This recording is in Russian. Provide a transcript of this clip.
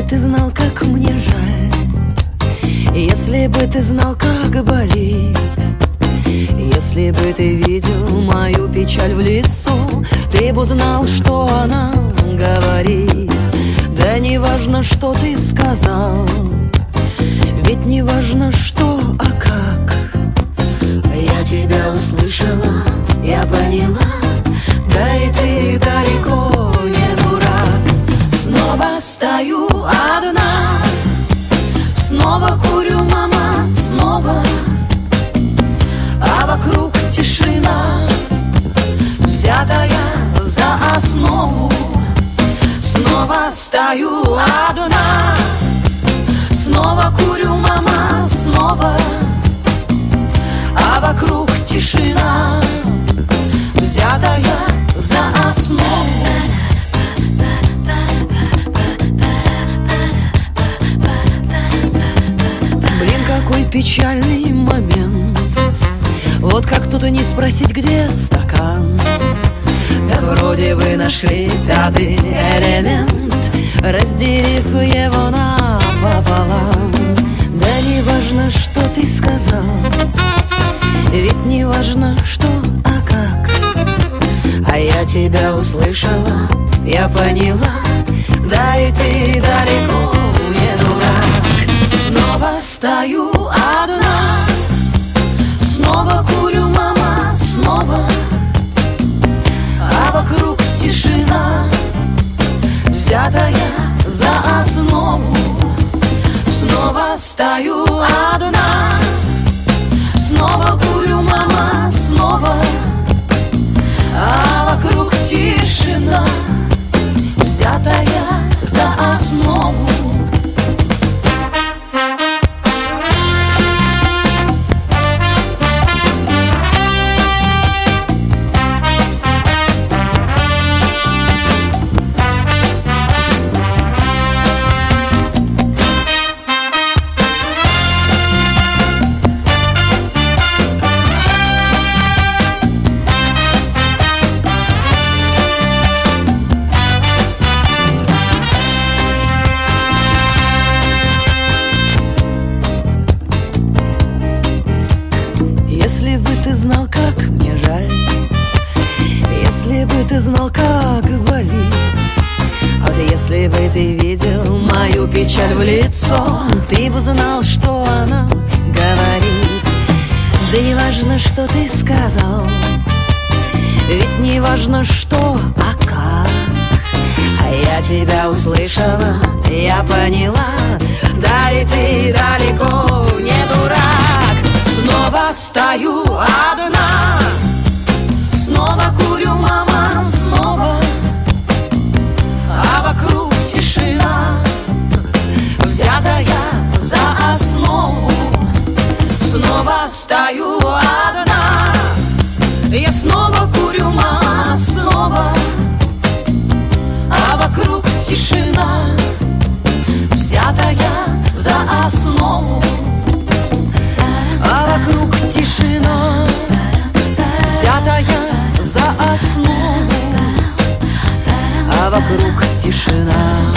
ты знал, как мне жаль, если бы ты знал, как болит, если бы ты видел мою печаль в лицо, ты бы знал, что она говорит. Да не важно, что ты сказал, ведь не важно, что, а как. Я тебя услышала, я поняла, да и ты далеко не дурак. Снова стою одна, снова курю, мама, снова, а вокруг тишина, взятая за основу. Снова стою одна, снова курю, мама, снова, а вокруг тишина, взятая за основу. Блин, какой печальный момент. Вот как тут и не спросить, где стакан. Так вроде вы нашли пятый элемент, разделив его напополам. Да не важно, что ты сказал, ведь не важно, что, а как. А я тебя услышала, я поняла, да и ты далеко не дурак. Снова стою одна, снова курю, мама, снова, а вокруг тишина, взятая за основу. Снова стою одна, снова курю, мама, снова, а вокруг тишина, взятая за основу. Если бы ты знал, как мне жаль, если бы ты знал, как болит, вот если бы ты видел мою печаль в лицо, ты бы знал, что она говорит. Да не важно, что ты сказал, ведь не важно, что, а как. А я тебя услышала, я поняла, да и ты далеко не дурак. Снова стою одна, снова курю, мама, снова, а вокруг тишина, взятая за основу. Снова стою одна, я снова курю, мама, снова, а вокруг тишина, взятая за основу. А вокруг тишина, взятая за основу, а вокруг тишина.